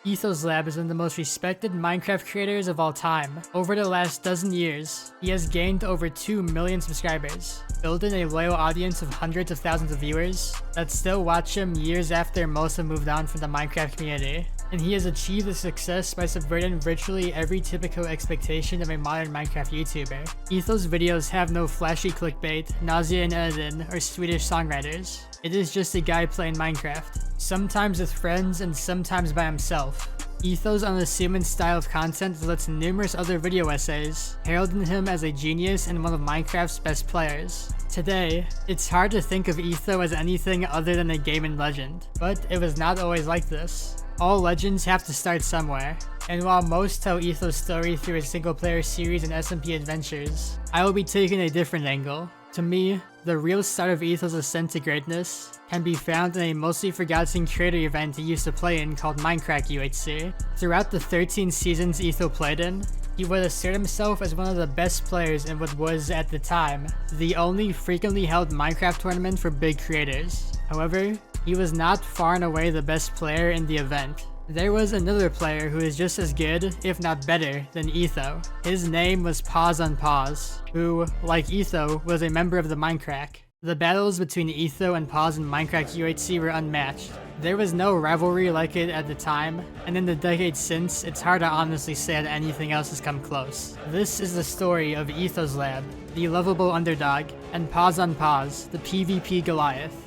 Ethoslab is one of the most respected Minecraft creators of all time. Over the last dozen years, he has gained over 2 million subscribers, building a loyal audience of hundreds of thousands of viewers that still watch him years after most have moved on from the Minecraft community. And he has achieved this success by subverting virtually every typical expectation of a modern Minecraft YouTuber. Etho's videos have no flashy clickbait, nausea in editing, or Swedish songwriters. It is just a guy playing Minecraft, sometimes with friends and sometimes by himself. Etho's unassuming style of content led to numerous other video essays, heralding him as a genius and one of Minecraft's best players. Today, it's hard to think of Etho as anything other than a gaming legend, but it was not always like this. All legends have to start somewhere, and while most tell Etho's story through his single-player series and SMP adventures, I will be taking a different angle. To me, the real start of Etho's ascent to greatness can be found in a mostly forgotten creator event he used to play in called Mindcrack UHC. Throughout the 13 seasons Etho played in, he would assert himself as one of the best players in what was, at the time, the only frequently held Minecraft tournament for big creators. However, he was not far and away the best player in the event. There was another player who is just as good, if not better, than Etho. His name was PauseUnpause, who, like Etho, was a member of the Mindcrack. The battles between Etho and Pause in Mindcrack UHC were unmatched. There was no rivalry like it at the time, and in the decades since, it's hard to honestly say that anything else has come close. This is the story of Ethoslab, the lovable underdog, and PauseUnpause, the PvP Goliath.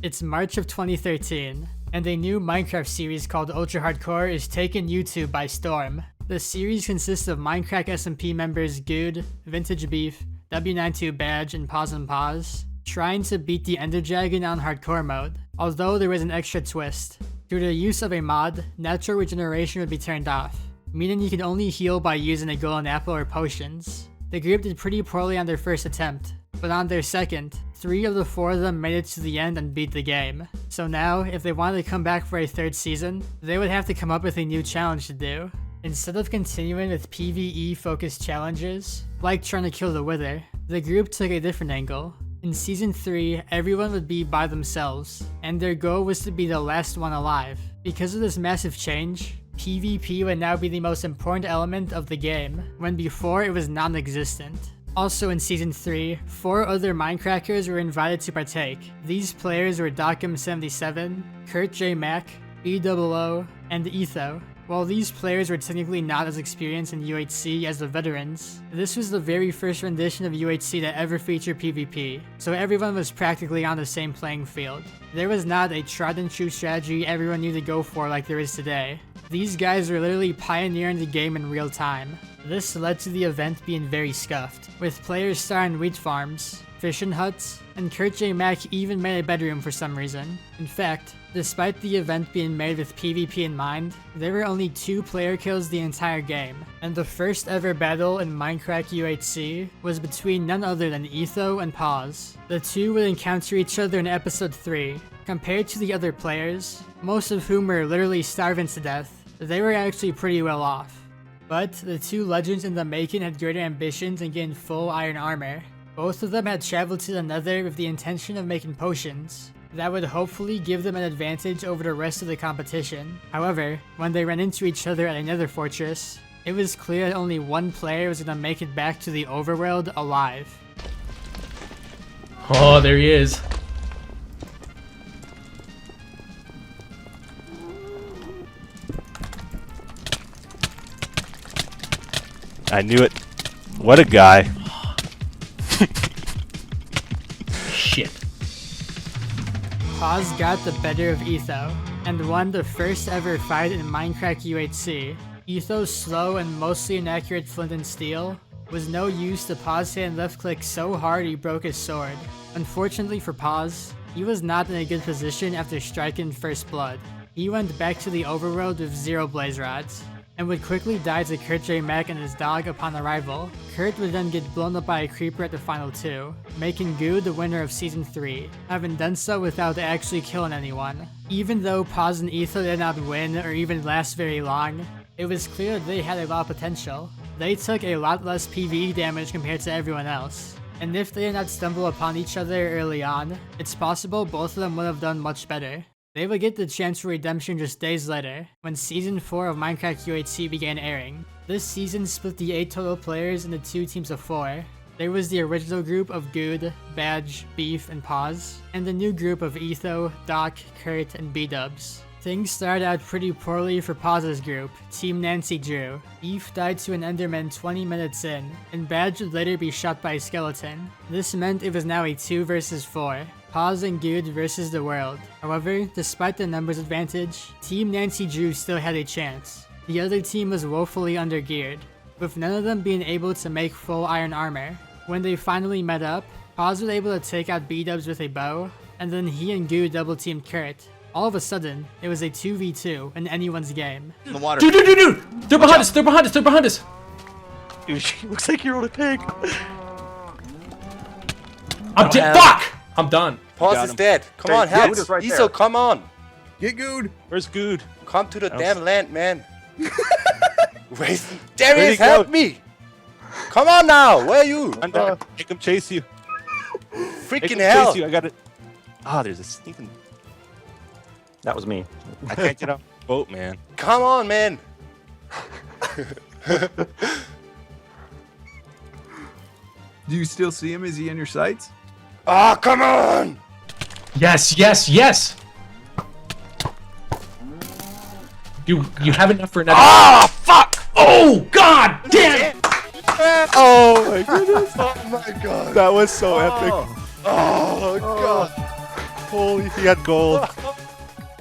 It's March of 2013, and a new Minecraft series called Ultra Hardcore is taking YouTube by storm. The series consists of Mindcrack SMP members Good, Vintage Beef, W92 Badge, and PauseUnpause, trying to beat the Ender Dragon on Hardcore mode, although there was an extra twist. Through the use of a mod, natural regeneration would be turned off, meaning you can only heal by using a golden apple or potions. The group did pretty poorly on their first attempt, but on their second, 3 of the 4 of them made it to the end and beat the game. So now, if they wanted to come back for a 3rd season, they would have to come up with a new challenge to do. Instead of continuing with PvE-focused challenges, like trying to kill the Wither, the group took a different angle. In Season 3, everyone would be by themselves, and their goal was to be the last one alive. Because of this massive change, PvP would now be the most important element of the game, when before it was non-existent. Also in Season 3, 4 other Minecrackers were invited to partake. These players were Dockham77, Kurt J. Mack, BOO, and Etho. While these players were technically not as experienced in UHC as the veterans, this was the very first rendition of UHC that ever featured PvP, so everyone was practically on the same playing field. There was not a tried and true strategy everyone knew to go for like there is today. These guys were literally pioneering the game in real time. This led to the event being very scuffed, with players starting wheat farms, fishing huts, and Kurt J. Mack even made a bedroom for some reason. In fact, despite the event being made with PvP in mind, there were only 2 player kills the entire game, and the first ever battle in Mindcrack UHC was between none other than Etho and Pause. The two would encounter each other in episode 3. Compared to the other players, most of whom were literally starving to death, they were actually pretty well off. But the 2 legends in the making had greater ambitions and gained full iron armor. Both of them had traveled to the Nether with the intention of making potions that would hopefully give them an advantage over the rest of the competition. However, when they ran into each other at a Nether fortress, it was clear that only one player was going to make it back to the overworld alive. Oh, there he is. I knew it. What a guy. Shit. Pause got the better of Etho, and won the first ever fight in Mindcrack UHC. Etho's slow and mostly inaccurate flint and steel was no use to Pause hitting left click so hard he broke his sword. Unfortunately for Pause, he was not in a good position after striking first blood. He went back to the overworld with 0 blaze rods, and would quickly die to Kurt J. Mack and his dog upon arrival. Kurt would then get blown up by a creeper at the final 2, making Goo the winner of Season 3, having done so without actually killing anyone. Even though Pause and Etho did not win or even last very long, it was clear that they had a lot of potential. They took a lot less PvE damage compared to everyone else. And if they did not stumble upon each other early on, it's possible both of them would have done much better. They would get the chance for redemption just days later, when Season 4 of Mindcrack UHC began airing. This season split the 8 total players into 2 teams of 4. There was the original group of Good, Badge, Beef, and Pause, and the new group of Etho, Doc, Kurt, and B-Dubs. Things started out pretty poorly for Pause's group, Team Nancy Drew. Beef died to an Enderman 20 minutes in, and Badge would later be shot by a skeleton. This meant it was now a 2 versus 4. Pause and Good versus the world. However, despite the numbers advantage, Team Nancy Drew still had a chance. The other team was woefully undergeared, with none of them being able to make full iron armor. When they finally met up, Pause was able to take out B-Dubs with a bow, and then he and Good double-teamed Kurt. All of a sudden, it was a 2v2 in anyone's game. In the water. Dude! They're behind us! They're behind us! They're behind us! Dude, she looks like you're on a pig. I'm dead! Fuck! I'm done. Pause is dead. Come on, help. Etho, come on. Get good. Where's Good? Come to the damn land, man. Wait, there he is. Help me. Come on now. Where are you? Make him chase you. Freaking hell. Chase you. I got it. Ah, there's a sneaking. That was me. I can't get off the boat, man. Come on, man. Do you still see him? Is he in your sights? Ah, come on. Yes, yes, yes! You have enough for another. Ah, fuck. Oh, god damn! Oh my goodness. Oh my god. That was so epic. Oh god. Holy, he had gold.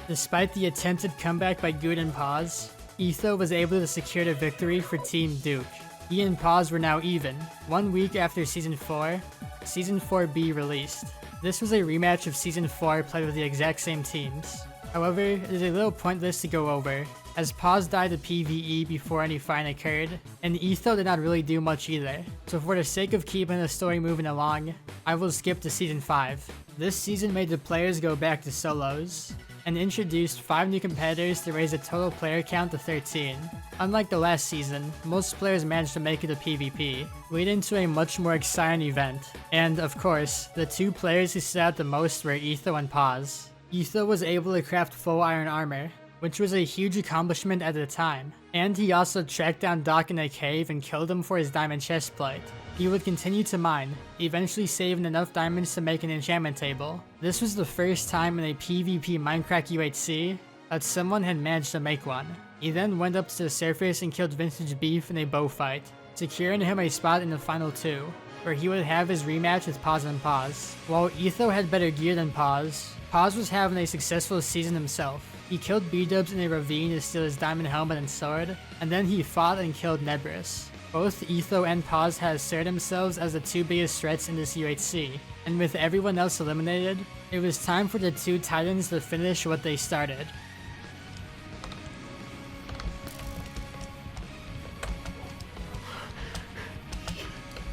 Despite the attempted comeback by Good and Pause, Etho was able to secure the victory for Team Duke. He and Pause were now even. 1 week after Season 4, Season 4B released. This was a rematch of Season 4 played with the exact same teams. However, it is a little pointless to go over, as Pause died to PvE before any fight occurred, and Etho did not really do much either. So for the sake of keeping the story moving along, I will skip to Season 5. This season made the players go back to solos, and introduced 5 new competitors to raise the total player count to 13. Unlike the last season, most players managed to make it to PvP, leading to a much more exciting event. And of course, the 2 players who stood out the most were Etho and Pause. Etho was able to craft full iron armor, which was a huge accomplishment at the time, and he also tracked down Doc in a cave and killed him for his diamond chestplate. He would continue to mine, eventually saving enough diamonds to make an enchantment table. This was the first time in a PvP Mindcrack UHC that someone had managed to make one. He then went up to the surface and killed Vintage Beef in a bow fight, securing him a spot in the final 2, where he would have his rematch with PauseUnpause. While Etho had better gear than Pause, Pause was having a successful season himself. He killed B-Dubs in a ravine to steal his diamond helmet and sword, and then he fought and killed Nebris. Both Etho and Pause had asserted themselves as the 2 biggest threats in this UHC, and with everyone else eliminated, it was time for the 2 titans to finish what they started.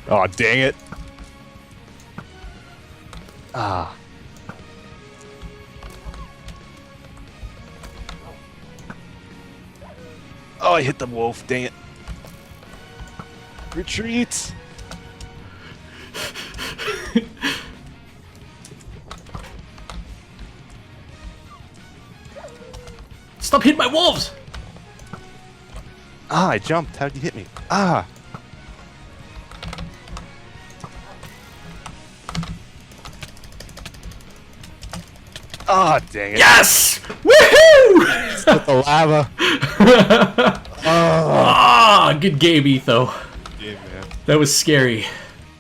Oh, dang it. Ah. Oh, I hit the wolf, dang it. Retreat! Stop hitting my wolves! Ah, I jumped. How'd you hit me? Ah! Ah, dang it. Yes! Woohoo! With the lava. Ah, good game, Etho. Yeah, man. That was scary.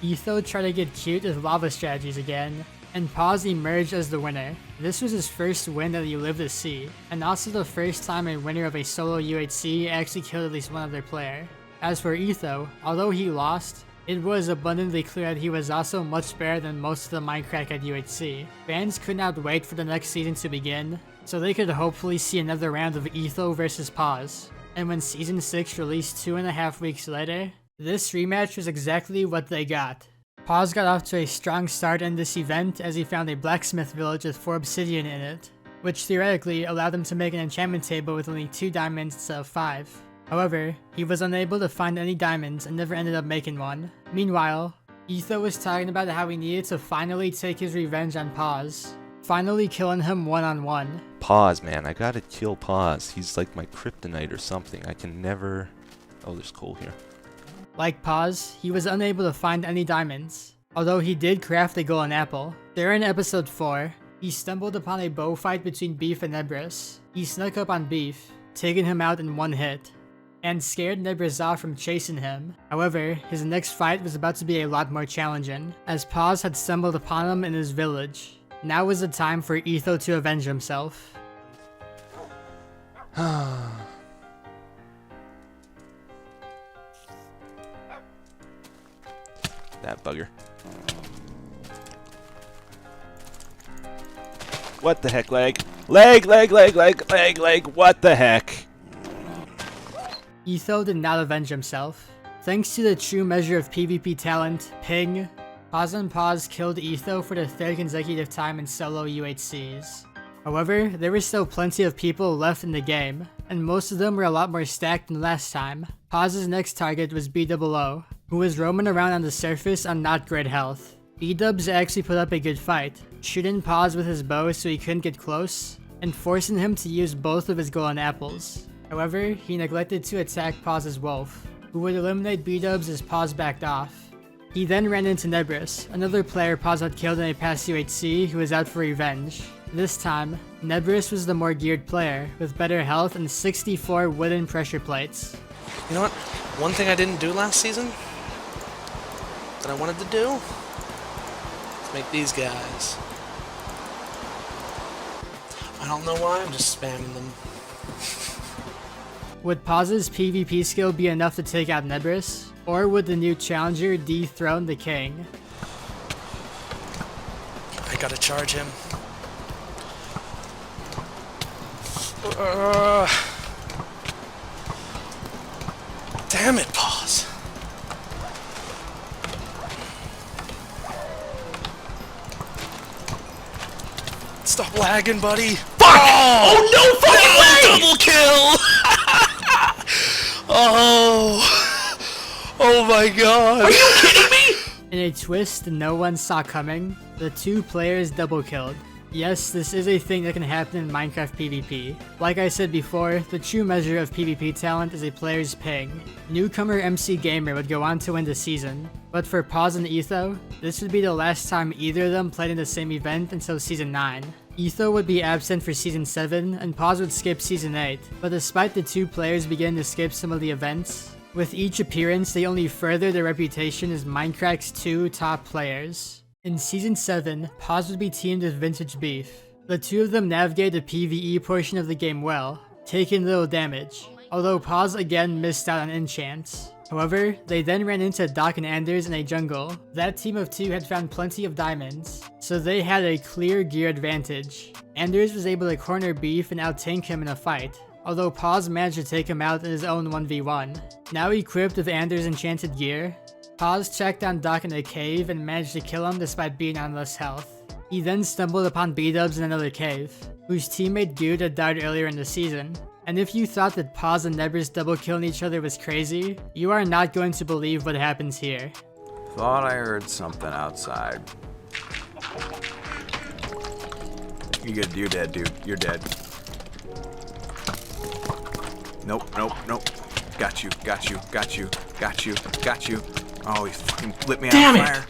Etho tried to get cute with lava strategies again, and Pause emerged as the winner. This was his first win that he lived to see, and also the first time a winner of a solo UHC actually killed at least one other player. As for Etho, although he lost, it was abundantly clear that he was also much better than most of the Mindcrack at UHC. Fans could not wait for the next season to begin, so they could hopefully see another round of Etho versus Pause. And when Season 6 released 2.5 weeks later, this rematch was exactly what they got. Pause got off to a strong start in this event as he found a blacksmith village with 4 obsidian in it, which theoretically allowed him to make an enchantment table with only 2 diamonds instead of 5. However, he was unable to find any diamonds and never ended up making one. Meanwhile, Etho was talking about how he needed to finally take his revenge on Pause, finally killing him one-on-one. Pause, man. I gotta kill Pause. He's like my kryptonite or something. I can never... Oh, there's coal here. Like Pause, he was unable to find any diamonds, although he did craft a golden apple. There in episode 4, he stumbled upon a bow fight between Beef and Nebris. He snuck up on Beef, taking him out in one hit, and scared Nebris off from chasing him. However, his next fight was about to be a lot more challenging, as Pause had stumbled upon him in his village. Now was the time for Etho to avenge himself. That bugger. What the heck, leg? Leg, what the heck? Etho did not avenge himself. Thanks to the true measure of PvP talent, ping, PauseUnpause killed Etho for the 3rd consecutive time in solo UHCs. However, there were still plenty of people left in the game, and most of them were a lot more stacked than last time. Pause's next target was B-double-O, who was roaming around on the surface on not great health. B-dubs actually put up a good fight, shooting Pause with his bow so he couldn't get close, and forcing him to use both of his golden apples. However, he neglected to attack Pause's wolf, who would eliminate B-dubs as Pause backed off. He then ran into Nebris, another player Pause had killed in a past UHC who was out for revenge. This time, Nebris was the more geared player, with better health and 64 wooden pressure plates. You know what? One thing I didn't do last season that I wanted to do is make these guys. I don't know why, I'm just spamming them. Would Pause's PvP skill be enough to take out Nebris? Or would the new challenger dethrone the king? I gotta charge him. Damn it, Pause. Stop lagging, buddy. Fuck! Oh, no fucking way! Double kill! Oh my god. Are you kidding me? In a twist no one saw coming, the two players double killed. Yes, this is a thing that can happen in Minecraft PvP. Like I said before, the true measure of PvP talent is a player's ping. Newcomer MC Gamer would go on to win the season, but for Pause and Etho, this would be the last time either of them played in the same event until Season 9. Etho would be absent for Season 7, and Pause would skip Season 8, but despite the two players beginning to skip some of the events, with each appearance they only further their reputation as Minecraft's two top players. In Season 7, Pause would be teamed with Vintage Beef. The two of them navigate the PvE portion of the game well, taking little damage, although Pause again missed out on enchants. However, they then ran into Doc and Anders in a jungle. That team of two had found plenty of diamonds, so they had a clear gear advantage. Anders was able to corner Beef and out-tank him in a fight, although Pause managed to take him out in his own 1v1. Now equipped with Anders' enchanted gear, Pause tracked down Doc in a cave and managed to kill him despite being on less health. He then stumbled upon B-dubs in another cave, whose teammate Good had died earlier in the season. And if you thought that Pause and Nebris double killing each other was crazy, you are not going to believe what happens here. Thought I heard something outside. You're dead, dude. You're dead. Nope. Got you. Oh, he fucking lit me Damn on it. fire.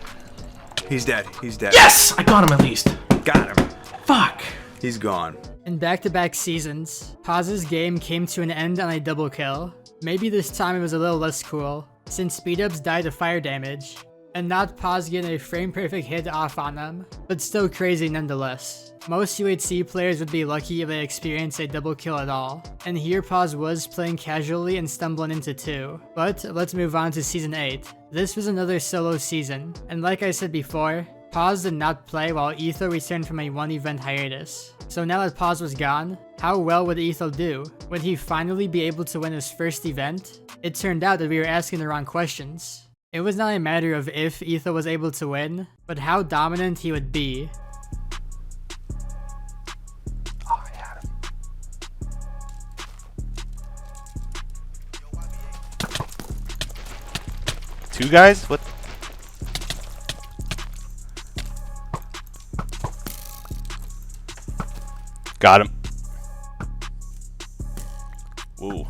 He's dead. Yes! I got him at least. Got him. Fuck. He's gone. In back-to-back seasons, Pause's game came to an end on a double kill. Maybe this time it was a little less cool, since speed-ups died to fire damage, and not Pause getting a frame-perfect hit off on them, but still crazy nonetheless. Most UHC players would be lucky if they experienced a double kill at all, and here Pause was playing casually and stumbling into 2. But let's move on to Season 8. This was another solo season, and like I said before, Pause did not play while Etho returned from a one-event hiatus. So now that Pause was gone, how well would Etho do? Would he finally be able to win his first event? It turned out that we were asking the wrong questions. It was not a matter of if Etho was able to win, but how dominant he would be. Oh, I had him. 2 guys? What? Got him. Whoa.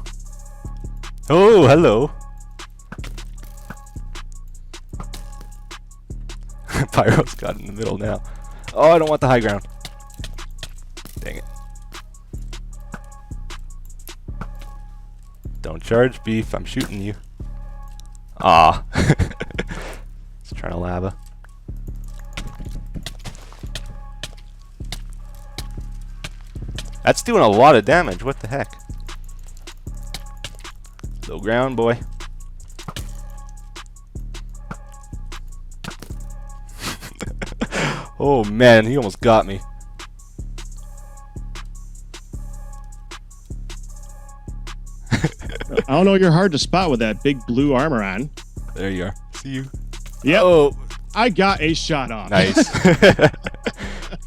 Oh, hello. Pyro's got in the middle now. Oh, I don't want the high ground. Dang it. Don't charge, beef. I'm shooting you. Ah. Just trying to lava. That's doing a lot of damage. What the heck? Low ground, boy. Oh man, he almost got me. I don't know, you're hard to spot with that big blue armor on. There you are. See you. Yep. Oh, I got a shot off. nice.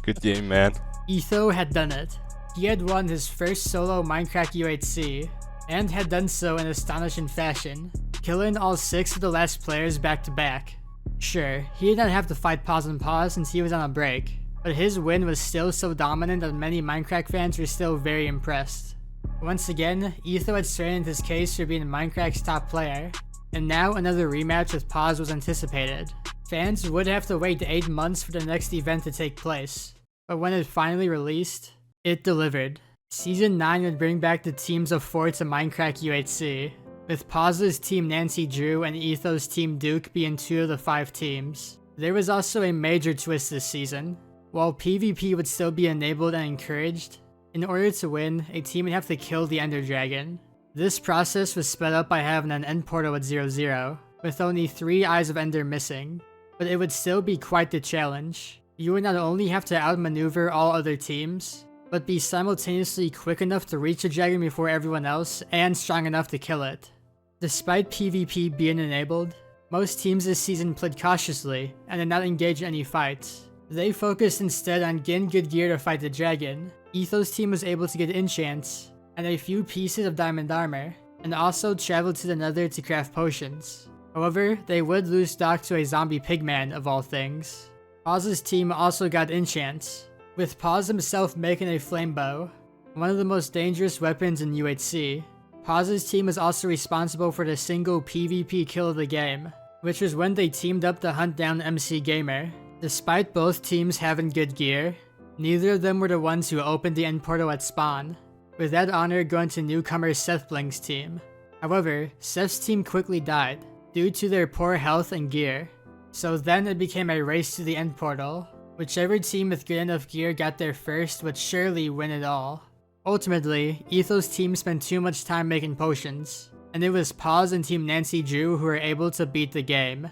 Good game, man. Etho had done it. He had won his first solo Mindcrack UHC, and had done so in astonishing fashion, killing all 6 of the last players back to back. Sure, he did not have to fight PauseUnpause since he was on a break, but his win was still so dominant that many Mindcrack fans were still very impressed. Once again, Etho had strengthened his case for being Mindcrack's top player, and now another rematch with Pause was anticipated. Fans would have to wait 8 months for the next event to take place, but when it finally released, it delivered. Season 9 would bring back the teams of 4 to Mindcrack UHC, with Pause's team Nancy Drew and Etho's team Duke being 2 of the 5 teams. There was also a major twist this season. While PvP would still be enabled and encouraged, in order to win, a team would have to kill the Ender Dragon. This process was sped up by having an end portal at 0-0, with only 3 Eyes of Ender missing, but it would still be quite the challenge. You would not only have to outmaneuver all other teams, but be simultaneously quick enough to reach the dragon before everyone else, and strong enough to kill it. Despite PvP being enabled, most teams this season played cautiously and did not engage in any fights. They focused instead on getting good gear to fight the dragon. Etho's team was able to get enchants, and a few pieces of diamond armor, and also traveled to the nether to craft potions. However, they would lose stock to a zombie pigman of all things. Pause's team also got enchants, with Pause himself making a flame bow, one of the most dangerous weapons in UHC. Pause's team was also responsible for the single PvP kill of the game, which was when they teamed up to hunt down MC Gamer. Despite both teams having good gear, neither of them were the ones who opened the end portal at spawn, with that honor going to newcomer Seth Blink's team. However, Seth's team quickly died, due to their poor health and gear, so then it became a race to the end portal. Whichever team with good enough gear got there first would surely win it all. Ultimately, Etho's team spent too much time making potions, and it was Pause and Team Nancy Drew who were able to beat the game.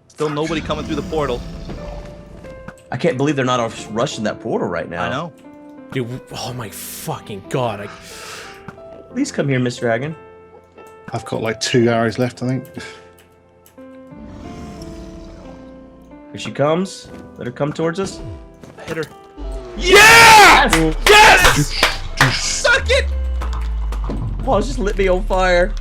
Still nobody coming through the portal. I can't believe they're not rushing that portal right now. I know. Dude, oh my fucking god. Please come here, Miss Dragon. I've got like 2 arrows left, I think. Here she comes. Let her come towards us. Hit her. Yeah! Yes! Suck it! Paul just lit me on fire.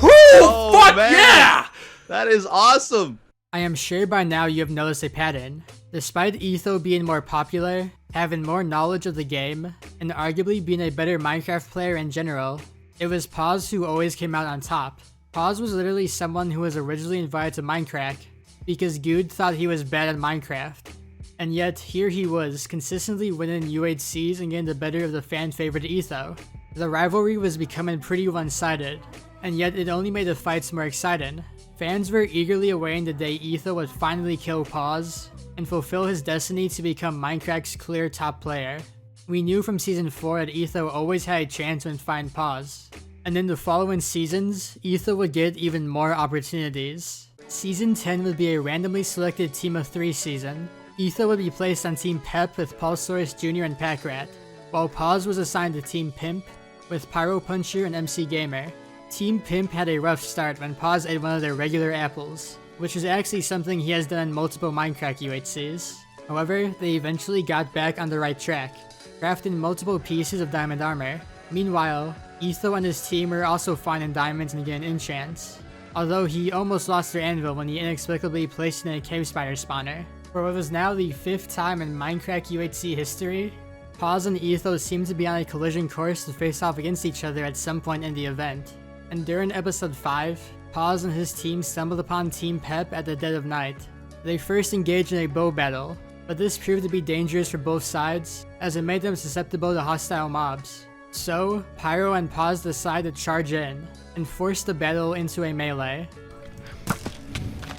Oh, fuck man. yeah! That is awesome. I am sure by now you have noticed a pattern. Despite Etho being more popular, having more knowledge of the game, and arguably being a better Minecraft player in general, it was Pause who always came out on top. Pause was literally someone who was originally invited to Mindcrack because Good thought he was bad at Minecraft. And yet, here he was, consistently winning UHCs and getting the better of the fan-favorite Etho. The rivalry was becoming pretty one-sided, and yet it only made the fights more exciting. Fans were eagerly awaiting the day Etho would finally kill Pause and fulfill his destiny to become Minecraft's clear top player. We knew from Season 4 that Etho always had a chance when find Pause, and in the following seasons, Etho would get even more opportunities. Season 10 would be a randomly selected team of 3 season. Etho would be placed on Team Pep with Pulsaurus Jr. and Packrat, while Pause was assigned to Team Pimp with Pyro Puncher and MC Gamer. Team Pimp had a rough start when Pause ate one of their regular apples, which is actually something he has done in multiple Mindcrack UHCs. However, they eventually got back on the right track, crafting multiple pieces of diamond armor. Meanwhile, Etho and his team were also finding diamonds and getting enchants, although he almost lost their anvil when he inexplicably placed it in a cave spider spawner. For what was now the 5th time in Mindcrack UHC history, Pause and Etho seemed to be on a collision course to face off against each other at some point in the event. And during episode 5, Pause and his team stumbled upon Team Pep at the dead of night. They first engaged in a bow battle, but this proved to be dangerous for both sides, as it made them susceptible to hostile mobs. So, Pyro and Pause decided to charge in, and force the battle into a melee.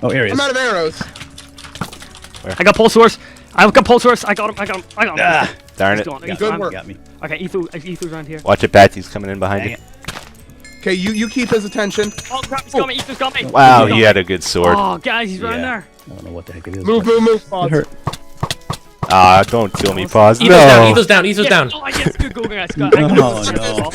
Oh, here he is. I'm out of arrows. I got pulse source. I got pulse source. I got him. Ah, darn it. Good work. Got me. Okay, Etho's around here. Watch it, Batsy's coming in behind Dang you. it. Okay, you keep his attention. Oh crap, he's got me, Etho's got me! Wow, he had a good sword. Oh, guys, he's right Yeah. there. I don't know what the heck it is. Move. It Pause. hurt. Ah, don't kill me, Pause. Etho's down, No. Etho's down, Etho's Yes. down. Oh, yes, good go, guys. Oh, no.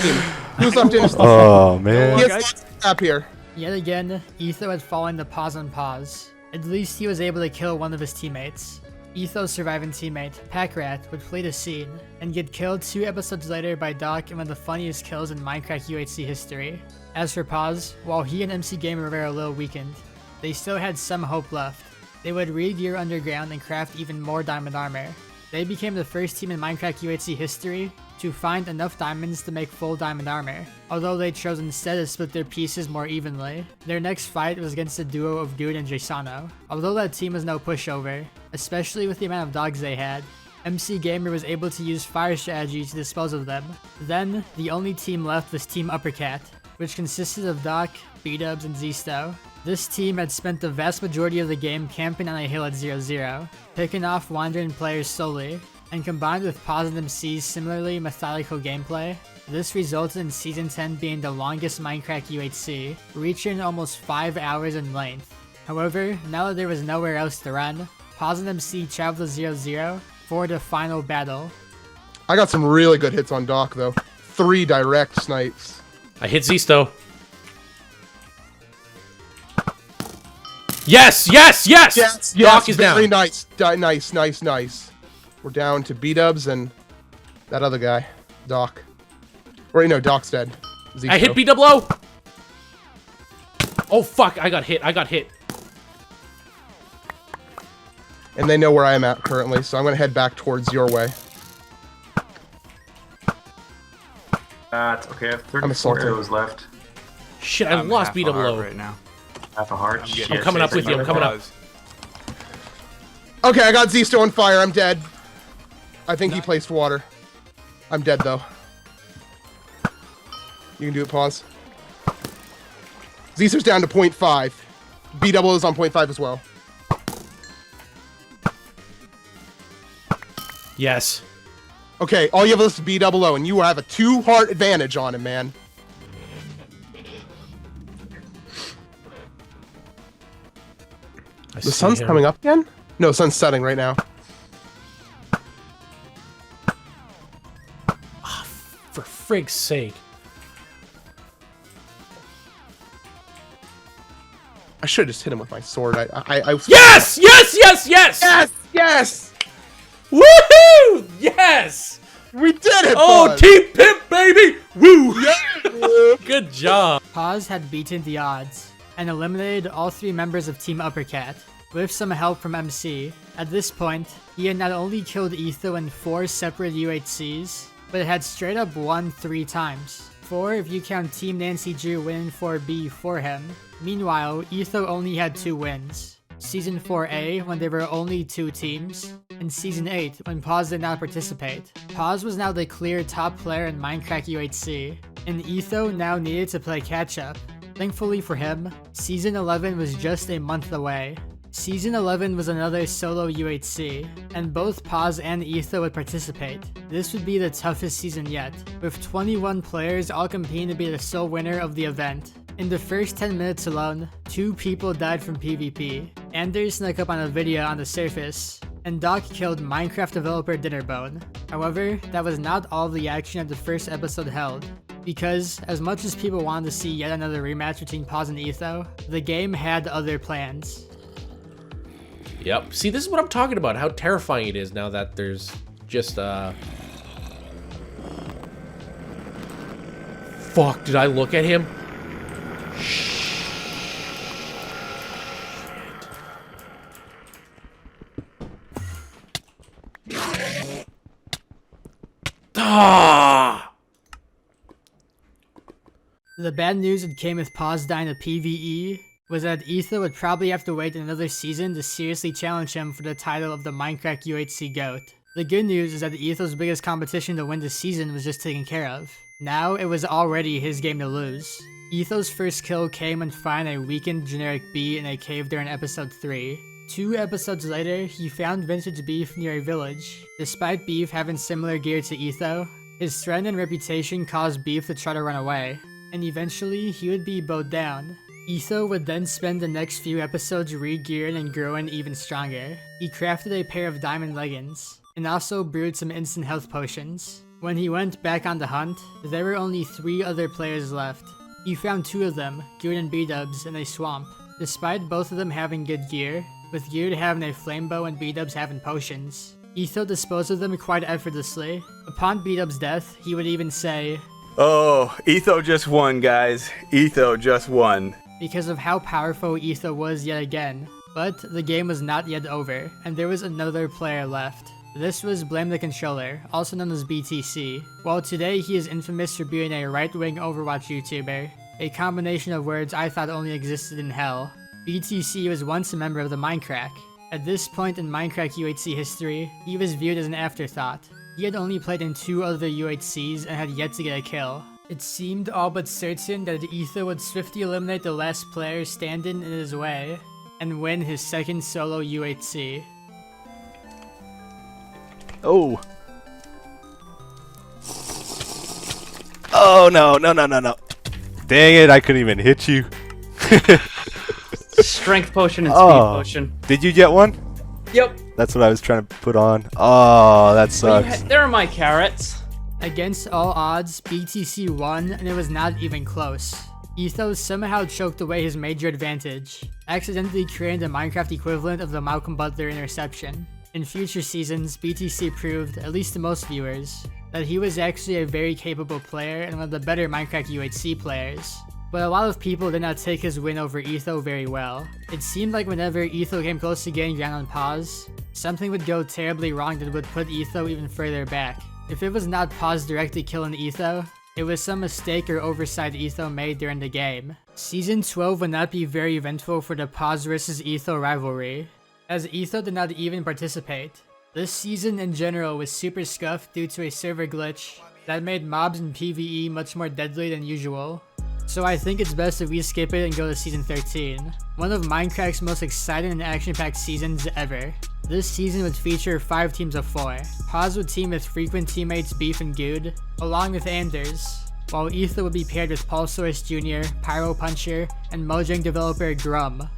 Who's left in? Oh, man. He has up here. Yet again, Etho had fallen to PauseUnpause. At least he was able to kill one of his teammates. Etho's surviving teammate, Packrat, would flee the scene, and get killed 2 episodes later by Doc in one of the funniest kills in Mindcrack UHC history. As for Pause, while he and MC Gamer were a little weakened, they still had some hope left. They would re-gear underground and craft even more diamond armor. They became the first team in Mindcrack UHC history to find enough diamonds to make full diamond armor, although they chose instead to split their pieces more evenly. Their next fight was against the duo of Dude and Jasano. Although that team was no pushover, especially with the amount of dogs they had, MC Gamer was able to use fire strategy to dispose of them. Then, the only team left was Team Uppercat, which consisted of Doc, B-Dubs, and Zisto. This team had spent the vast majority of the game camping on a hill at 0-0, picking off wandering players slowly, and combined with Pause and MC's similarly methodical gameplay, this resulted in Season 10 being the longest Mindcrack UHC, reaching almost 5 hours in length. However, now that there was nowhere else to run, Pause and MC traveled to 0-0 for the final battle. I got some really good hits on Doc, though. 3 direct snipes. I hit Zisto. Yes, yes, yes! Yes, Doc is very down. nice. We're down to B-Dubs and that other guy, Doc. Or, no, Doc's dead. Zisto. I hit B-Double-O! Oh, fuck, I got hit. And they know where I am at currently, so I'm going to head back towards your way. Okay, I have I'm 34 assaulted. arrows left. Shit, I lost B-Double-O. right now. Half a heart. I'm coming up with you, I'm coming up. Okay, I got Zisto on fire. I'm dead. I think he placed water. I'm dead, though. You can do it, Pause. Zisto's down to 0.5. B-Double is on 0.5 as well. Yes. Okay, all you have left is B-Double-O, and you have a 2-heart advantage on him, man. The sun's coming up again? No, sun's setting right now. For frig's sake. I should have just hit him with my sword. Yes! Yes! Yes! Yes! Yes! Yes! Woohoo! Yes! We did it, Oh, Pause! Team Pimp, baby! Woo! Yeah! Good job. Pause had beaten the odds, and eliminated all 3 members of Team Uppercat, with some help from MC. At this point, he had not only killed Etho in 4 separate UHCs, but had straight up won 3 times. 4 if you count Team Nancy Drew winning 4B for him. Meanwhile, Etho only had 2 wins. Season 4A, when there were only 2 teams, and Season 8, when Pause did not participate. Pause was now the clear top player in Mindcrack UHC, and Etho now needed to play catch-up. Thankfully for him, Season 11 was just a month away. Season 11 was another solo UHC, and both Pause and Etho would participate. This would be the toughest season yet, with 21 players all competing to be the sole winner of the event. In the first 10 minutes alone, 2 people died from PvP. Anders snuck up on a video on the surface, and Doc killed Minecraft developer Dinnerbone. However, that was not all the action that the first episode held, because as much as people wanted to see yet another rematch between Pause and Etho, the game had other plans. Yep. See, this is what I'm talking about. How terrifying it is now that there's just fuck, did I look at him? Ah! The bad news that came with Pause dying to PvE was that Etho would probably have to wait another season to seriously challenge him for the title of the Mindcrack UHC GOAT. The good news is that Etho's biggest competition to win this season was just taken care of. Now it was already his game to lose. Etho's first kill came when finding a weakened generic bee in a cave during episode 3. 2 episodes later, he found vintage beef near a village. Despite beef having similar gear to Etho, his strength and reputation caused beef to try to run away, and eventually he would be bowed down. Etho would then spend the next few episodes re-gearing and growing even stronger. He crafted a pair of diamond leggings, and also brewed some instant health potions. When he went back on the hunt, there were only 3 other players left. He found 2 of them, Good and B-Dubs, in a swamp. Despite both of them having good gear, with Good having a flame bow and B-Dubs having potions, Etho disposed of them quite effortlessly. Upon B-Dubs' death, he would even say, Oh, Etho just won, guys. Etho just won. because of how powerful Etho was yet again. But the game was not yet over, and there was another player left. This was Blame the Controller, also known as BTC. While today he is infamous for being a right-wing Overwatch YouTuber, a combination of words I thought only existed in hell, BTC was once a member of the Mindcrack. At this point in Mindcrack UHC history, he was viewed as an afterthought. He had only played in 2 other UHCs and had yet to get a kill. It seemed all but certain that Etho would swiftly eliminate the last player standing in his way, and win his second solo UHC. Oh. Oh, no. Dang it, I couldn't even hit you. Strength potion and speed potion. Did you get one? Yep. That's what I was trying to put on. Oh, that sucks. There are my carrots. Against all odds, BTC won, and it was not even close. Etho somehow choked away his major advantage, accidentally creating the Minecraft equivalent of the Malcolm Butler interception. In future seasons, BTC proved, at least to most viewers, that he was actually a very capable player and one of the better Minecraft UHC players. But a lot of people did not take his win over Etho very well. It seemed like whenever Etho came close to getting ground on pause, something would go terribly wrong that would put Etho even further back. If it was not pause directly killing Etho, it was some mistake or oversight Etho made during the game. Season 12 would not be very eventful for the Pause vs Etho rivalry, as Etho did not even participate. This season in general was super scuffed due to a server glitch that made mobs in PvE much more deadly than usual. So I think it's best if we skip it and go to season 13, one of Minecraft's most exciting and action-packed seasons ever. This season would feature 5 teams of 4. Pause would team with frequent teammates Beef and Good, along with Anders, while Etho would be paired with Pulsaurus Jr., Pyro Puncher, and Mojang developer Grum.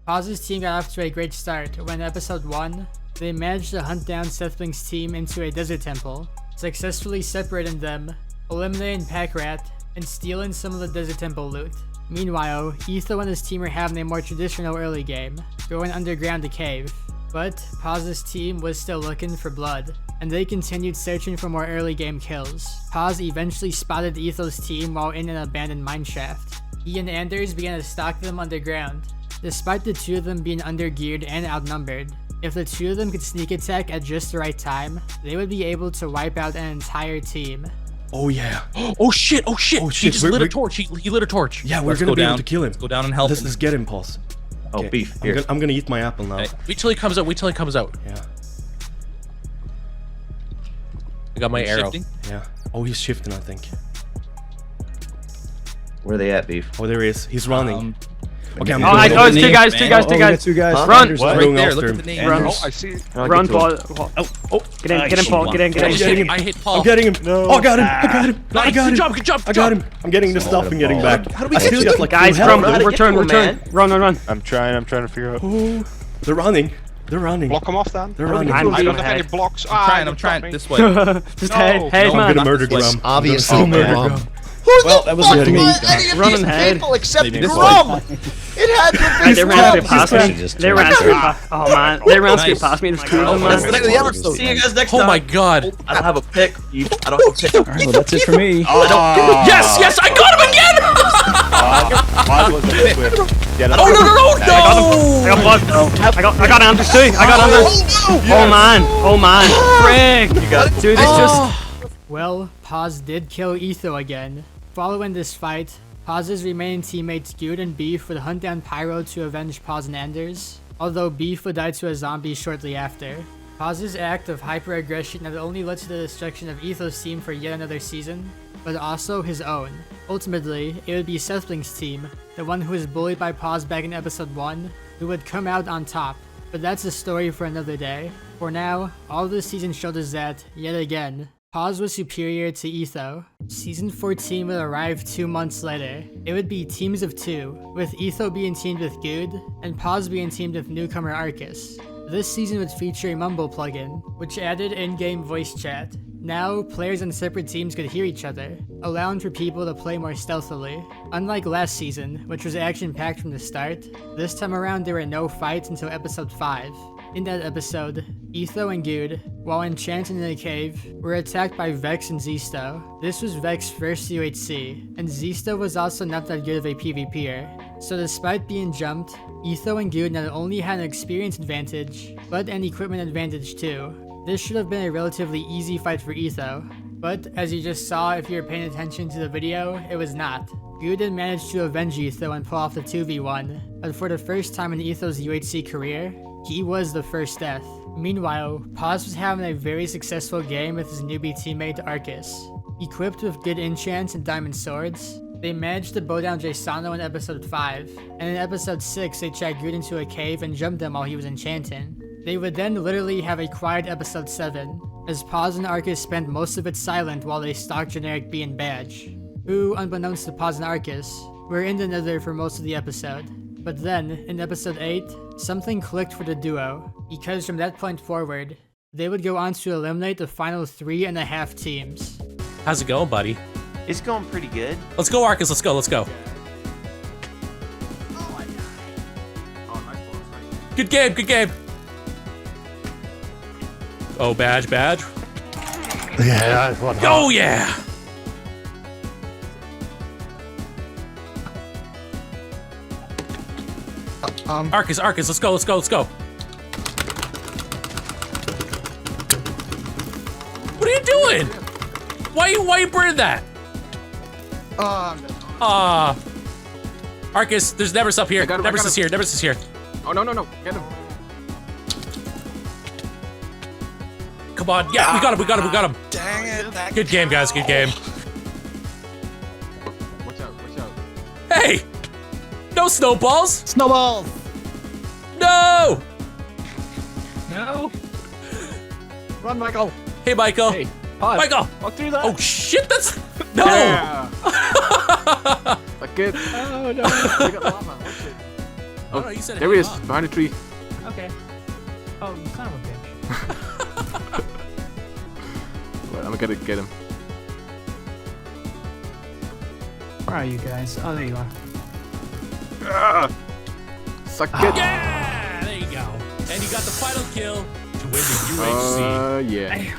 Pause's team got off to a great start when episode 1, they managed to hunt down Sethbling's team into a desert temple, successfully separating them, eliminating Packrat, and stealing some of the desert temple loot. Meanwhile, Etho and his team are having a more traditional early game, going underground to cave. But Pause's team was still looking for blood, and they continued searching for more early game kills. Pause eventually spotted Etho's team while in an abandoned mineshaft. He and Anders began to stalk them underground. Despite the 2 of them being undergeared and outnumbered, if the 2 of them could sneak attack at just the right time, they would be able to wipe out an entire team. Oh yeah. Oh shit. He just lit a torch. He lit a torch. Yeah, we're gonna be able to kill him. Let's go down and help him. Let's get him, Pulse. Oh, Okay, Beef. Here. I'm gonna eat my apple now. Hey, wait till he comes out. Yeah. I got my arrow. Shifting? Yeah. Oh, he's shifting, I think. Where are they at, Beef? Oh, there he is. He's running. Okay, I'm Oh, going I thought over. it's 2 guys, 2 guys, 2 guys. 2 guys. Run! Right Right there, look at the name. Run. Oh, I see. Run, Paul. Oh, Get in, Paul. Get in. I hit Paul. I'm getting him. No. Oh, I got him. I got him. Nice, I got him. good job. I got him. I'm getting the stuff and getting back. How do we I get still you? got like Guys, full health. return. Run. I'm trying to figure out. Oh, they're running. Block them off then. They're running. I'm I don't have any blocks. I'm trying. This way. Just hey, I'm man. gonna murder Grum. Obviously, murder Grum. Well, that was Fuck me. any of Running these head. people except Maybe this Grum. It had to Hey, they ran straight past me. Just They ran straight past. Oh man, they ran straight past me. There's two of them, That's the man. end of the episode. See you guys next time. Oh my god. I don't have a pick. I don't have a pick. All right, well, that's it for me. Yes, yes, I got him again! Pause was a swift. Get Oh, no, no, no, I no! got buzzed. I got Anders too. I got Anders. Oh man. Frick. You got it. Dude, it's just. Well, Pause did kill Etho again. Following this fight, Pause's remaining teammates Good and Beef would hunt down Pyro to avenge Pause and Anders, although Beef would die to a zombie shortly after. Pause's act of hyper-aggression not only led to the destruction of Etho's team for yet another season, but also his own. Ultimately, it would be Sethbling's team, the one who was bullied by Pause back in episode 1, who would come out on top. But that's a story for another day. For now, all this season showed us that, yet again, Pause was superior to Etho. Season 14 would arrive 2 months later. It would be teams of 2, with Etho being teamed with Good, and Pause being teamed with newcomer Arcus. This season would feature a Mumble plugin, which added in-game voice chat. Now, players on separate teams could hear each other, allowing for people to play more stealthily. Unlike last season, which was action-packed from the start, this time around there were no fights until episode 5. In that episode, Etho and Good, while enchanted in a cave, were attacked by Vex and Zisto. This was Vex's first UHC, and Zisto was also not that good of a PvPer. So despite being jumped, Etho and Good not only had an experience advantage, but an equipment advantage too. This should have been a relatively easy fight for Etho, but as you just saw if you were paying attention to the video, it was not. Good did manage to avenge Etho and pull off the 2v1, but for the first time in Etho's UHC career, he was the first death. Meanwhile, Pause was having a very successful game with his newbie teammate Arcus. Equipped with good enchants and diamond swords, they managed to bow down Jasano in episode 5, and in episode 6 they tracked Good into a cave and jumped him while he was enchanting. They would then literally have a quiet episode 7, as Pause and Arcus spent most of it silent while they stalked generic B and Badge, who, unbeknownst to Pause and Arcus, were in the nether for most of the episode. But then, in episode 8, something clicked for the duo, because from that point forward, they would go on to eliminate the final 3.5 teams. How's it going, buddy? It's going pretty good. Let's go, Arcus. Let's go. Let's go. Good game. Good game. Oh, Badge. Badge. Yeah, that's one. Oh, yeah. Arcus. Let's go. Let's go. Let's go. What are you doing? Why you burning that? Arcus, there's Never's up here. Never's is here. Never's is here. Oh, no. Get him. Come on. Yeah, we got him. We got him. Dang it. Good game, guys. Good game. Watch out. Hey! No snowballs! Snowballs! No! No! Run, Michael! Hey, Michael. Hey, pause. Michael! Walk through that! Oh, shit, that's... No! Yeah. Like it. Oh, no. You got lava. Watch it. Oh, no, you said There he is, hang on. behind the tree. Okay. Oh, you son of a bitch. Wait, I'm gonna get him. Where are you guys? Oh, there you are. Suck it. Yeah! There you go. And you got the final kill to win the UHC. Yeah.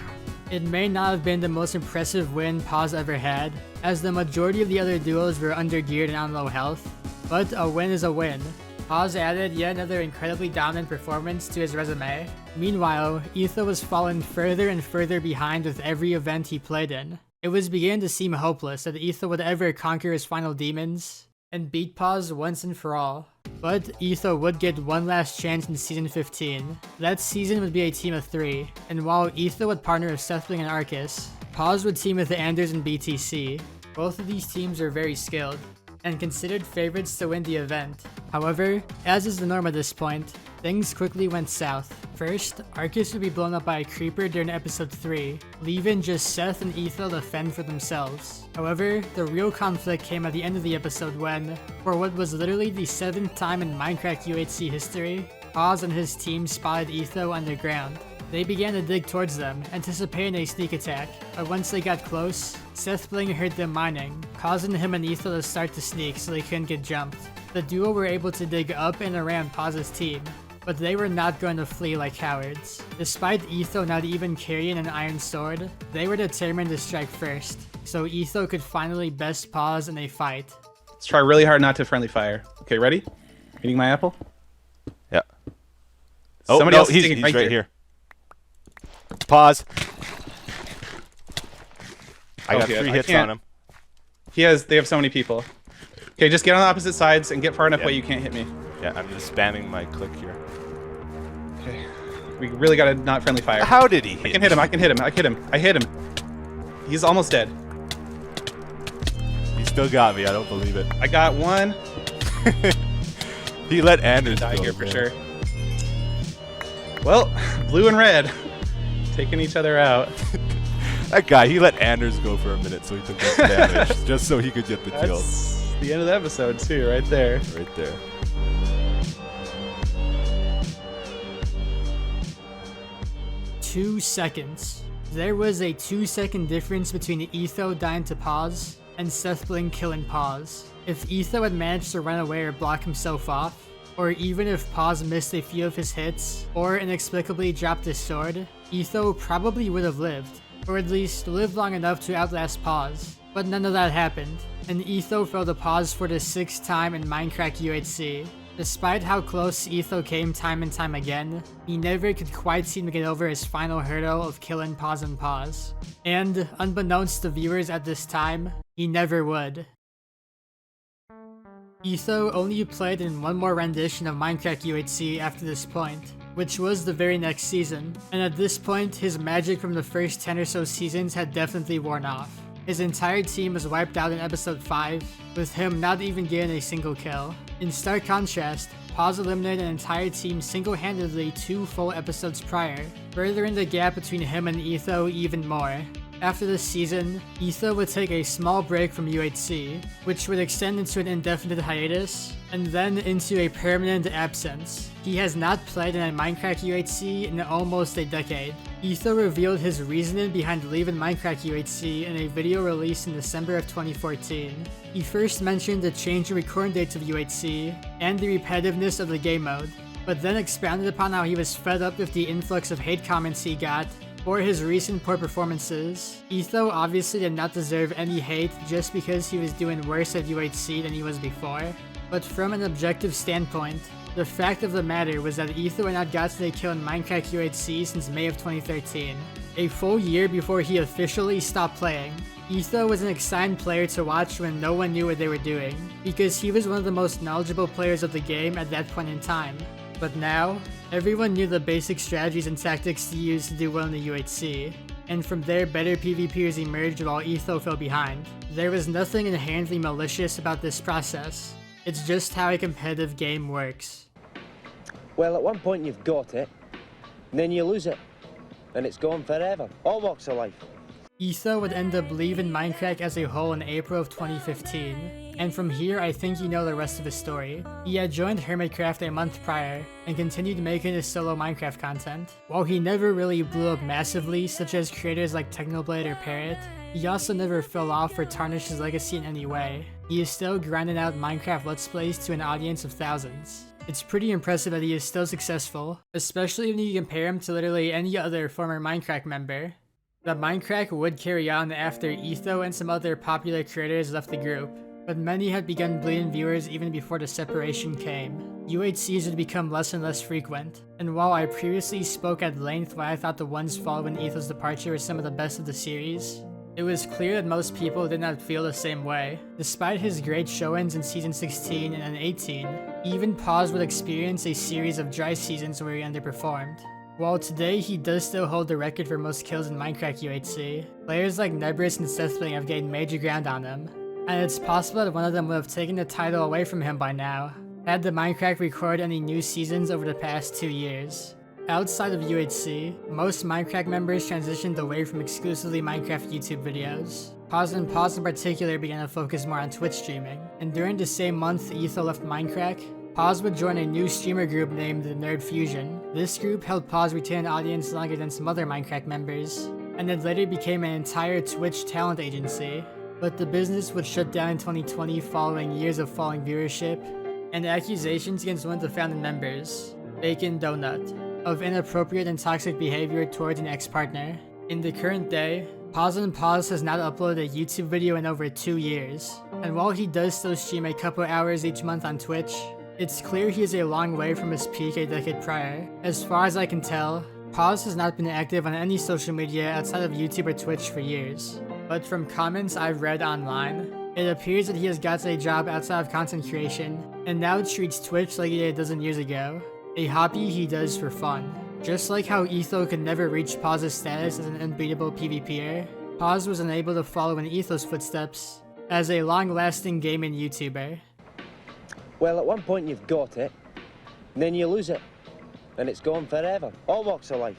It may not have been the most impressive win Pause ever had, as the majority of the other duos were undergeared and on low health, but a win is a win. Pause added yet another incredibly dominant performance to his resume. Meanwhile, Etho was falling further and further behind with every event he played in. It was beginning to seem hopeless that Etho would ever conquer his final demons and beat Pause once and for all. But Etho would get one last chance in Season 15. That season would be a team of 3, and while Etho would partner with Sethbling and Arcus, Pause would team with the Anders and BTC. Both of these teams are very skilled, and considered favorites to win the event. However, as is the norm at this point, things quickly went south. First, Arcus would be blown up by a creeper during episode 3, leaving just Seth and Etho to fend for themselves. However, the real conflict came at the end of the episode when, for what was literally the 7th time in Mindcrack UHC history, Pause and his team spotted Etho underground. They began to dig towards them, anticipating a sneak attack, but once they got close, Sethbling heard them mining, causing him and Etho to start to sneak so they couldn't get jumped. The duo were able to dig up and around Pause's team, but they were not going to flee like cowards. Despite Etho not even carrying an iron sword, they were determined to strike first, so Etho could finally best Pause in a fight. Let's try really hard not to friendly fire. Okay, ready? Eating my apple? Yeah. Oh, Somebody no, else is he's sitting right here. Pause. I got 3 hits on him. They have so many people. Okay, just get on the opposite sides and get far enough away you can't hit me. Yeah, I'm just spamming my click here. Okay. We really gotta not friendly fire. How did he hit I can hit him, I can hit him, I hit him. I hit him. He's almost dead. He still got me, I don't believe it. I got one. He let Anders die go, here for man. sure. Well, blue and red taking each other out. That guy, he let Anders go for a minute so he took that damage, just so he could get the kill. That's the end of the episode too, right there. Right there. "2 seconds. There was a 2-second difference between Etho dying to Pause and Seth Bling killing Pause. If Etho had managed to run away or block himself off, or even if Pause missed a few of his hits, or inexplicably dropped his sword, Etho probably would have lived, or at least lived long enough to outlast Pause. But none of that happened, and Etho fell to Pause for the 6th time in Mindcrack UHC. Despite how close Etho came time and time again, he never could quite seem to get over his final hurdle of killing PauseUnpause. And, unbeknownst to viewers at this time, he never would. Etho only played in one more rendition of Mindcrack UHC after this point, which was the very next season, and at this point his magic from the first 10 or so seasons had definitely worn off. His entire team was wiped out in episode 5, with him not even getting a single kill. In stark contrast, Pause eliminated an entire team single-handedly 2 full episodes prior, furthering the gap between him and Etho even more. After this season, Etho would take a small break from UHC, which would extend into an indefinite hiatus, and then into a permanent absence. He has not played in a Mindcrack UHC in almost a decade. Etho revealed his reasoning behind leaving Mindcrack UHC in a video released in December of 2014. He first mentioned the change in recording dates of UHC and the repetitiveness of the game mode, but then expounded upon how he was fed up with the influx of hate comments he got for his recent poor performances. Etho obviously did not deserve any hate just because he was doing worse at UHC than he was before, but from an objective standpoint, the fact of the matter was that Etho had not gotten a kill in Mindcrack UHC since May of 2013, a full year before he officially stopped playing. Etho was an exciting player to watch when no one knew what they were doing, because he was one of the most knowledgeable players of the game at that point in time. But now, everyone knew the basic strategies and tactics to use to do well in the UHC, and from there better PvPers emerged while Etho fell behind. There was nothing inherently malicious about this process. It's just how a competitive game works. Well, at one point you've got it, and then you lose it, and it's gone forever. All walks of life. Etho would end up leaving Mindcrack as a whole in April of 2015, and from here I think you know the rest of his story. He had joined Hermitcraft a month prior, and continued making his solo Minecraft content. While he never really blew up massively, such as creators like Technoblade or Parrot, he also never fell off or tarnished his legacy in any way. He is still grinding out Minecraft Let's Plays to an audience of thousands. It's pretty impressive that he is still successful, especially when you compare him to literally any other former Mindcrack member. The Mindcrack would carry on after Etho and some other popular creators left the group, but many had begun bleeding viewers even before the separation came. UHCs would become less and less frequent, and while I previously spoke at length why I thought the ones following Etho's departure were some of the best of the series, it was clear that most people did not feel the same way. Despite his great showings in Season 16 and 18, even Pause would experience a series of dry seasons where he underperformed. While today he does still hold the record for most kills in Mindcrack UHC, players like Nebris and Seth Bling have gained major ground on him, and it's possible that one of them would have taken the title away from him by now, had the Mindcrack record any new seasons over the past 2 years. Outside of UHC, most Mindcrack members transitioned away from exclusively Minecraft YouTube videos. PauseUnpause in particular began to focus more on Twitch streaming, and during the same month Etho left Mindcrack, Pause would join a new streamer group named the Nerd Fusion. This group helped Pause retain an audience longer than some other Mindcrack members, and it later became an entire Twitch talent agency. But the business would shut down in 2020 following years of falling viewership, and accusations against one of the founding members, Bacon Donut, of inappropriate and toxic behavior towards an ex-partner. In the current day, PauseUnpause has not uploaded a YouTube video in over 2 years, and while he does still stream a couple hours each month on Twitch, it's clear he is a long way from his peak a decade prior. As far as I can tell, Pause has not been active on any social media outside of YouTube or Twitch for years, but from comments I've read online, it appears that he has got a job outside of content creation, and now treats Twitch like he did a dozen years ago, a hobby he does for fun. Just like how Etho could never reach Pause's status as an unbeatable PvPer, Pause was unable to follow in Etho's footsteps as a long-lasting gaming YouTuber. Well, at one point you've got it, and then you lose it, and it's gone forever. All walks of life.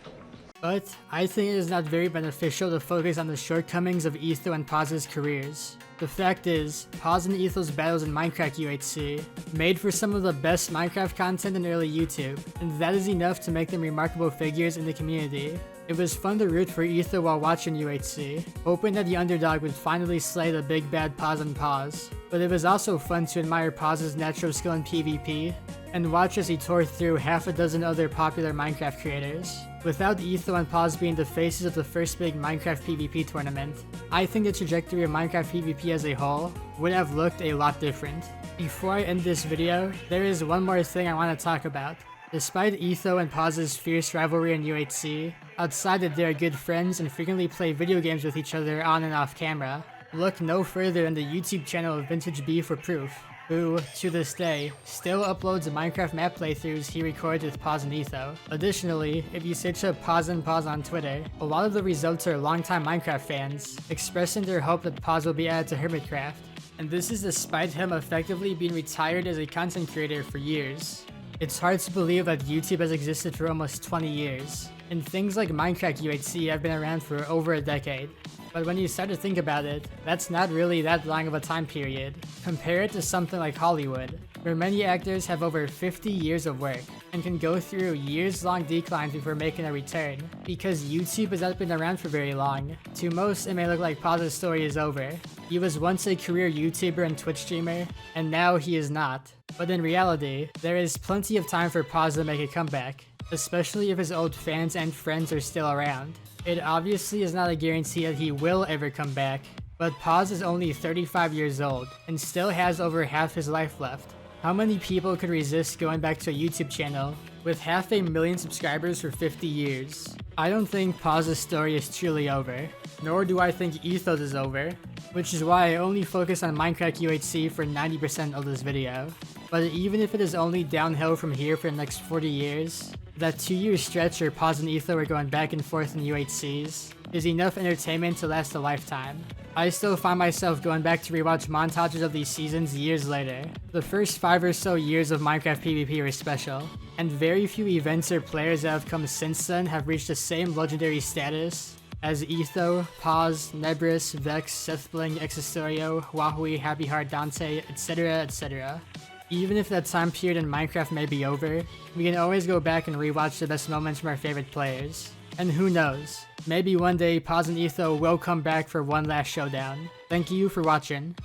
But I think it is not very beneficial to focus on the shortcomings of Etho and Pause's careers. The fact is, Pause and Etho's battles in Mindcrack UHC made for some of the best Minecraft content in early YouTube, and that is enough to make them remarkable figures in the community. It was fun to root for Etho while watching UHC, hoping that the underdog would finally slay the big bad PauseUnpause, but it was also fun to admire Pause's natural skill in PvP, and watch as he tore through half a dozen other popular Minecraft creators. Without Etho and Pause being the faces of the first big Minecraft PvP tournament, I think the trajectory of Minecraft PvP as a whole would have looked a lot different. Before I end this video, there is one more thing I want to talk about. Despite Etho and Pause's fierce rivalry in UHC, outside that they are good friends and frequently play video games with each other on and off camera, look no further than the YouTube channel of Vintage B for proof, who, to this day, still uploads the Minecraft map playthroughs he records with Pause and Etho. Additionally, if you search up PauseUnpause on Twitter, a lot of the results are longtime Minecraft fans, expressing their hope that Pause will be added to Hermitcraft, and this is despite him effectively being retired as a content creator for years. It's hard to believe that YouTube has existed for almost 20 years, and things like Mindcrack UHC have been around for over a decade. But when you start to think about it, that's not really that long of a time period. Compare it to something like Hollywood, where many actors have over 50 years of work, and can go through years-long declines before making a return. Because YouTube has not been around for very long, to most it may look like Pause's story is over. He was once a career YouTuber and Twitch streamer, and now he is not. But in reality, there is plenty of time for Pause to make a comeback, especially if his old fans and friends are still around. It obviously is not a guarantee that he will ever come back, but Pause is only 35 years old and still has over half his life left. How many people could resist going back to a YouTube channel with 500,000 subscribers for 50 years? I don't think Pause's story is truly over, nor do I think Etho's is over, which is why I only focus on Mindcrack UHC for 90% of this video. But even if it is only downhill from here for the next 40 years, that 2-year stretch where Pause and Etho are going back and forth in UHCs is enough entertainment to last a lifetime. I still find myself going back to rewatch montages of these seasons years later. The first 5 or so years of Minecraft PvP were special, and very few events or players that have come since then have reached the same legendary status as Etho, Pause, Nebris, Vex, Sethbling, Exostorio, Wahui, Happy Heart, Dante, etc, etc. Even if that time period in Minecraft may be over, we can always go back and rewatch the best moments from our favorite players. And who knows, maybe one day Pause and Etho will come back for one last showdown. Thank you for watching.